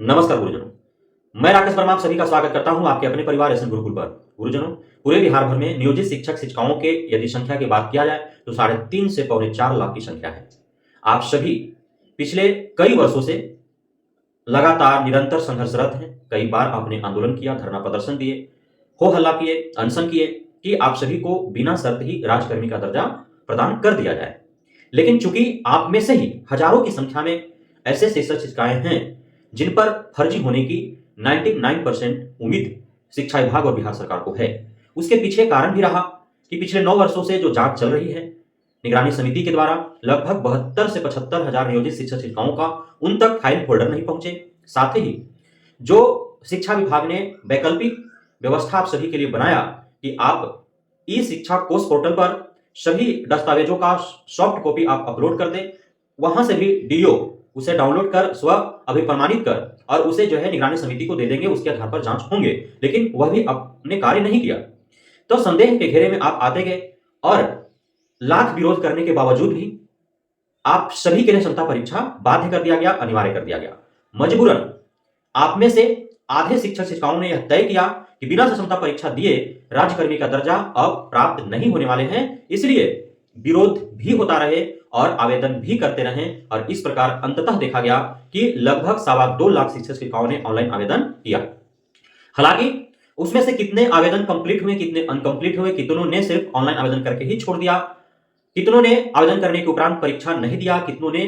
नमस्कार गुरुजनों। मैं राकेश वर्मा आप सभी का स्वागत करता हूं आपके अपने परिवार एसएन गुरुकुल पर। गुरुजनों, पूरे बिहार भर में नियोजित शिक्षक शिक्षिकाओं के यदि संख्या की बात किया जाए तो 3.5 से पौने 4 लाख की संख्या है। आप सभी पिछले कई वर्षों से लगातार निरंतर संघर्षरत हैं। कई बार आपने आंदोलन किया, धरना प्रदर्शन दिए, हो हल्ला किए, अनशन किए कि आप सभी को बिना शर्त ही राजकर्मी का दर्जा प्रदान कर दिया जाए। लेकिन चूंकि आप में से ही हजारों की संख्या में ऐसे शिक्षक शिक्षिकाएं हैं जिन पर फर्जी होने की 99% उम्मीद शिक्षा विभाग और बिहार सरकार को है, उसके पीछे कारण भी रहा कि पिछले 9 वर्षों से जो जांच चल रही है निगरानी समिति के द्वारा, लगभग 72 से 75 हजार नियोजित शिक्षक शिक्षिकाओं का उन तक फाइल फोल्डर नहीं पहुंचे। साथ ही जो शिक्षा विभाग ने वैकल्पिक व्यवस्था आप सभी के लिए बनाया कि आप ई शिक्षा कोर्स पोर्टल पर सभी दस्तावेजों का सॉफ्ट कॉपी आप अपलोड कर दें, वहां से भी डीओ उसे डाउनलोड कर स्व अभिप्रमाणित कर और उसे जो है निगरानी समिति को दे देंगे, उसके आधार पर जांच होंगे। लेकिन वह भी अपने कार्य नहीं किया तो संदेह के घेरे में आप आते गए और लाख विरोध करने के बावजूद भी आप सभी के लिए क्षमता परीक्षा बाध्य कर दिया गया, अनिवार्य कर दिया गया। मजबूरन आप में से आधे शिक्षक शिक्षिकाओं ने यह तय किया कि बिना क्षमता परीक्षा दिए राज्यकर्मी का दर्जा अब प्राप्त नहीं होने वाले हैं, इसलिए विरोध भी होता रहे और आवेदन भी करते रहे और इस प्रकार अंततः देखा गया कि लगभग 2.25 लाख शिक्षक शिक्षिकाओं ने ऑनलाइन आवेदन किया। हालांकि उसमें से कितने आवेदन कंप्लीट हुए, कितने अनकंप्लीट हुए, कितनों ने सिर्फ ऑनलाइन आवेदन करके ही छोड़ दिया, कितनों ने आवेदन करने के उपरांत परीक्षा नहीं दिया, कितनों ने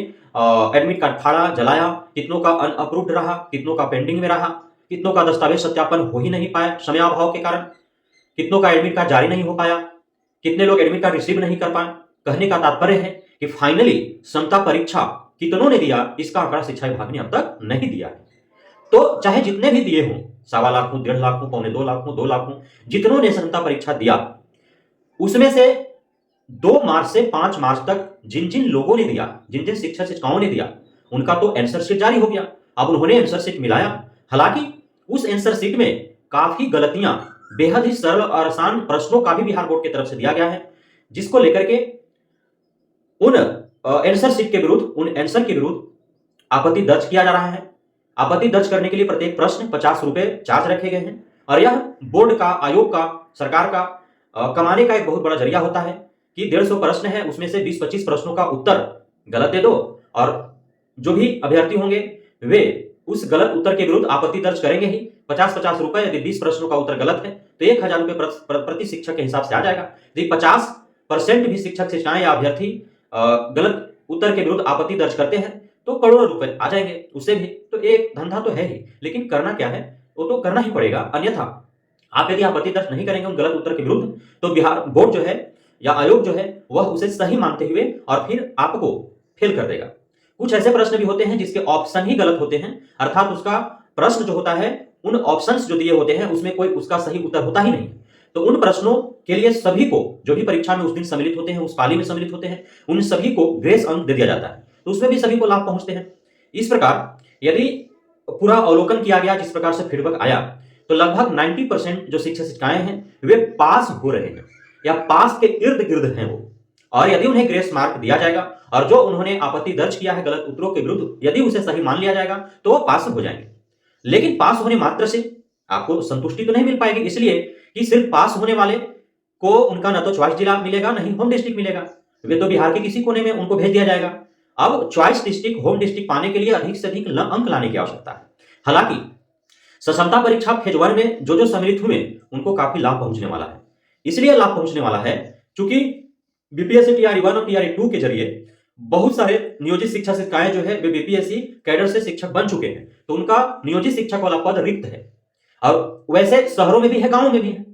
एडमिट कार्ड फाड़ा, जलाया, कितनों का अनअप्रूव्ड रहा, कितनों का पेंडिंग में रहा, कितनों का दस्तावेज सत्यापन हो ही नहीं पाया समयाभाव के कारण, कितनों का एडमिट कार्ड जारी नहीं हो पाया, कितने लोग एडमिट कार्ड रिसीव नहीं कर पाए। कहने का तात्पर्य है कि फाइनली क्षमता परीक्षा कितनों ने दिया, इसका आंकड़ा शिक्षा विभाग ने अब तक नहीं दिया है। तो चाहे जितने भी दिए हों, 1.25 लाख हो, 1.5 लाख हो, 2.25 लाख हो, 2 लाख हो, जितनों ने क्षमता परीक्षा दिया उसमें से 2 मार्च से 5 मार्च तक जिन जिन लोगों ने दिया, जिन जिन शिक्षक शिक्षिकाओं ने दिया, उनका तो आंसर शीट जारी हो गया। अब उन्होंने आंसर शीट मिलाया, हालांकि उस आंसर शीट में काफी गलतियां, बेहद ही सरल और आसान प्रश्नों का भी बिहार बोर्ड की तरफ से दिया गया है, जिसको लेकर के उन आंसर शीट के विरुद्ध, उन आंसर के विरुद्ध आपत्ति दर्ज किया जा रहा है। आपत्ति दर्ज करने के लिए प्रत्येक प्रश्न 50 रुपए चार्ज रखे गए हैं और यह बोर्ड का, आयोग का, सरकार का कमाने का एक बहुत बड़ा जरिया होता है कि 150 प्रश्न है, उसमें से 20-25 प्रश्नों का उत्तर गलत दे दो और जो भी अभ्यर्थी होंगे वे उस गलत उत्तर के विरुद्ध आपत्ति दर्ज करेंगे ही। 50-50 रुपए, यदि 20 प्रश्नों का उत्तर गलत है तो 1000 रुपए प्रति शिक्षक के हिसाब से आ जाएगा। यदि 50% भी शिक्षक शिक्षिकाएं या अभ्यर्थी गलत उत्तर के विरुद्ध आपत्ति दर्ज करते हैं तो करोड़ों रुपए आ जाएंगे उससे भी। तो एक धंधा तो है ही, लेकिन करना क्या है वो तो करना ही पड़ेगा, अन्यथा आप यदि आपत्ति दर्ज नहीं करेंगे उन गलत उत्तर के विरुद्ध तो बिहार बोर्ड जो है या आयोग जो है वह उसे सही मानते हुए और फिर आपको फेल कर देगा। कुछ ऐसे प्रश्न भी होते हैं जिसके ऑप्शन ही गलत होते हैं, अर्थात उसका प्रश्न जो होता है, उन ऑप्शंस जो दिए होते हैं उसमें कोई उसका सही उत्तर होता ही नहीं। तो उन प्रश्नों के लिए सभी को, जो भी परीक्षा में उस दिन सम्मिलित होते हैं, उस पाली में सम्मिलित होते हैं, उन सभी को ग्रेस अंक दे दिया जाता है, तो उसमें भी सभी को लाभ पहुंचते हैं। इस प्रकार यदि पूरा अवलोकन किया गया, जिस प्रकार से फीडबैक आया, तो लगभग 90% जो शिक्षक शिक्षिकाएं हैं वे पास हो रहे हैं या पास के इर्द गिर्द हैं वो। और यदि उन्हें ग्रेस मार्क दिया जाएगा और जो उन्होंने आपत्ति दर्ज किया है गलत उत्तरों के विरुद्ध, यदि उसे सही मान लिया जाएगा तो वो पास हो जाएंगे। लेकिन पास होने मात्र से आपको संतुष्टि तो नहीं मिल पाएगी, इसलिए कि सिर्फ पास होने वाले को उनका न तो चॉइस जिला मिलेगा, नहीं होम डिस्ट्रिक्ट मिलेगा, वे तो बिहार के किसी कोने में उनको भेज दिया जाएगा। अब चॉइस डिस्ट्रिक्ट, होम डिस्ट्रिक्ट पाने के लिए अधिक से अधिक अंक लाने की आवश्यकता है। हालांकि सक्षमता परीक्षा फेज 1 में जो जो सम्मिलित हुए उनको काफी लाभ पहुंचने वाला है। इसलिए लाभ पहुंचने वाला है क्योंकि बीपीएससी टीआरई 1 और टीआरई 2 के जरिए बहुत सारे नियोजित शिक्षक शिक्षिकाएं जो है वे बीपीएससी कैडर से शिक्षक बन चुके हैं, तो उनका नियोजित शिक्षक वाला पद रिक्त है और वैसे शहरों में भी है, गांवों में भी है।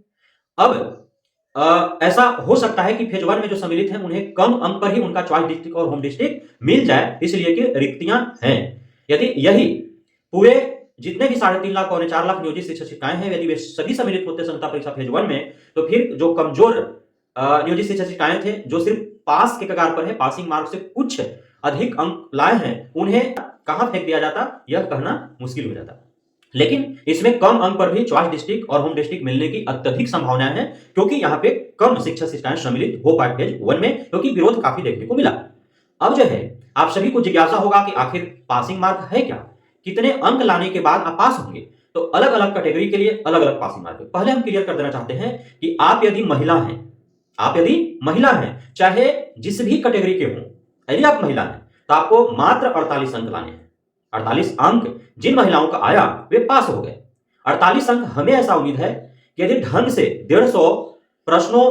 अब ऐसा हो सकता है कि फेज 1 में जो सम्मिलित हैं उन्हें कम अंक पर ही उनका चॉइस डिस्ट्रिक्ट और होम डिस्ट्रिक्ट मिल जाए, इसलिए कि रिक्तियां हैं। यदि यही पूरे जितने भी 3.5 लाख और 4 लाख नियोजित शिक्षक शिक्षिकाएं हैं, यदि वे सभी सम्मिलित होते क्षमता परीक्षा फेज 1 में, तो फिर जो कमजोर नियोजित शिक्षक शिक्षिकाएं थे, जो सिर्फ पास के कगार पर है, पासिंग मार्क से कुछ अधिक अंक लाए हैं, उन्हें कहां फेंक दिया जाता यह कहना मुश्किल हो जाता। लेकिन इसमें कम अंक पर भी चॉइस डिस्ट्रिक्ट और होम डिस्ट्रिक्ट मिलने की अत्यधिक संभावनाएं हैं, क्योंकि यहाँ पे कम शिक्षक शिक्षिकाएं सम्मिलित हो पाए फेज 1 में, क्योंकि विरोध काफी देखने को मिला। अब जो है आप सभी को जिज्ञासा होगा कि आखिर पासिंग मार्क है क्या, कितने अंक लाने के बाद आप पास होंगे। तो अलग अलग कैटेगरी के लिए अलग अलग पासिंग मार्क है। पहले हम क्लियर कर देना चाहते हैं कि आप यदि महिला हैं, चाहे जिस भी कैटेगरी के हों, यदि आप महिला हैं तो आपको मात्र 48 अंक लाने हैं। 48 अंक जिन महिलाओं का आया वे पास हो गए। 48 अंक हमें ऐसा उम्मीद है कि यदि ढंग से 150 प्रश्नों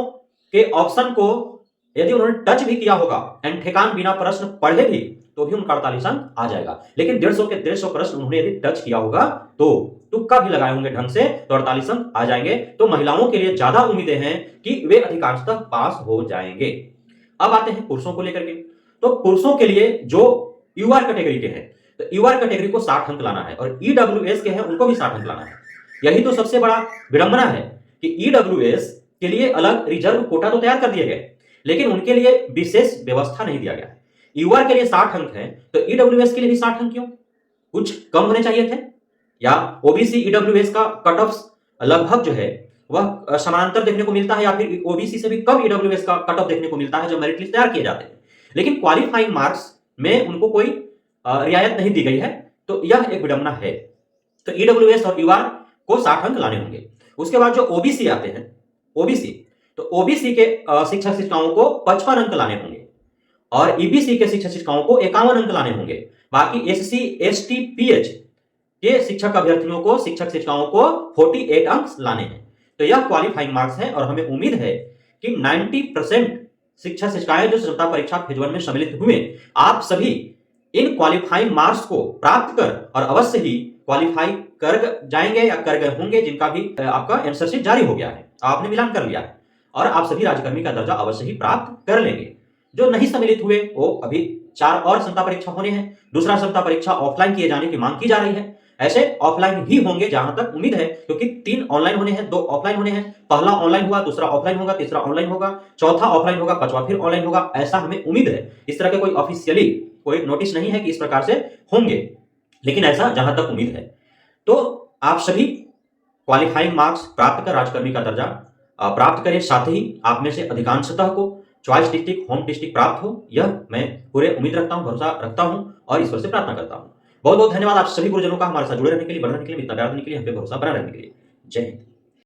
के ऑप्शन को यदि उन्होंने टच भी किया होगा, एंड ठेकान बिना प्रश्न पढ़े भी, तो भी उनका 48 अंक आ जाएगा। लेकिन 150 के 150 प्रश्न उन्होंने यदि टच किया होगा, तो तुक्का भी लगाए होंगे ढंग से, तो 48 अंक आ जाएंगे। तो महिलाओं के लिए ज्यादा उम्मीदें हैं कि वे अधिकांशतः पास हो जाएंगे। अब आते हैं पुरुषों को लेकर के। तो पुरुषों के लिए जो यूआर कैटेगरी के हैं, तो यूआर कैटेगरी को 60 अंक लाना है, और ईडब्ल्यूएस के हैं उनको भी 60 अंक लाना है। यही तो सबसे बड़ा विडंबना है कि ईडब्ल्यूएस के लिए अलग रिजर्व कोटा तो तैयार कर दिए गए, लेकिन उनके लिए विशेष व्यवस्था नहीं दिया गया। यूआर के लिए 60 अंक हैं, तो ईडब्ल्यूएस के लिए भी 60 अंक क्यों? कुछ कम होने चाहिए थे, या ओबीसी ईडब्ल्यूएस का कट ऑफ लगभग जो है वह समानांतर देखने को मिलता है, या फिर ओबीसी से भी कम ईडब्ल्यूएस का कट ऑफ देखने को मिलता है जब मेरिट लिस्ट तैयार किए जाते हैं। लेकिन क्वालिफाइंग मार्क्स में उनको कोई रियायत नहीं दी गई है, तो यह एक विडंबना है। तो ईडब्ल्यूएस और यूआर को 60 अंक लाने होंगे। उसके बाद जो ओबीसी आते हैं, ओबीसी, तो ओबीसी के शिक्षक शिक्षिकाओं को 55 अंक लाने होंगे, और ईबीसी के शिक्षक शिक्षिकाओं को 51 अंक लाने होंगे। बाकी एससी एसटी पीएच के शिक्षक अभ्यर्थियों को, शिक्षक शिक्षिकाओं को 48 अंक लाने हैं। तो यह क्वालिफाइंग मार्क्स है, और हमें उम्मीद है कि 90% शिक्षक शिक्षिकाएं जो क्षमता परीक्षा फेज 1 में सम्मिलित हुए, आप सभी इन क्वालिफाइंग मार्क्स को प्राप्त कर और अवश्य ही क्वालिफाई कर जाएंगे या कर गए होंगे, जिनका भी आपका आंसर शीट जारी हो गया है, आपने मिलान कर लिया है, और आप सभी राज्यकर्मी का दर्जा अवश्य ही प्राप्त कर लेंगे। जो नहीं सम्मिलित हुए वो अभी 4 और क्षमता परीक्षा होने हैं। दूसरा क्षमता परीक्षा ऑफलाइन किए जाने की मांग की जा रही है। ऐसे ऑफलाइन ही होंगे जहां तक उम्मीद है, क्योंकि 3 ऑनलाइन होने हैं, 2 ऑफलाइन होने हैं। पहला ऑनलाइन हुआ, दूसरा ऑफलाइन होगा, तीसरा ऑनलाइन होगा, चौथा ऑफलाइन होगा, पांचवा फिर ऑनलाइन होगा, ऐसा हमें उम्मीद है। इस तरह के कोई ऑफिशियली कोई नोटिस नहीं है कि इस प्रकार से होंगे, लेकिन ऐसा जहां तक उम्मीद है। तो आप सभी क्वालिफाइंग मार्क्स प्राप्त कर राजकर्मी का दर्जा प्राप्त करें, साथ ही आप में से अधिकांशतः को चॉइस डिस्ट्रिक्ट, होम डिस्ट्रिक्ट प्राप्त हो, यह मैं पूरे उम्मीद रखता हूं, भरोसा रखता हूं, और ईश्वर से प्रार्थना करता हूं। बहुत बहुत धन्यवाद आप सभी गुरुजनों का हमारे साथ जुड़े रहने के लिए, बढ़ने के लिए, इतना प्यार देने के लिए, हम पे भरोसा बना रहने के लिए। जय हिंद।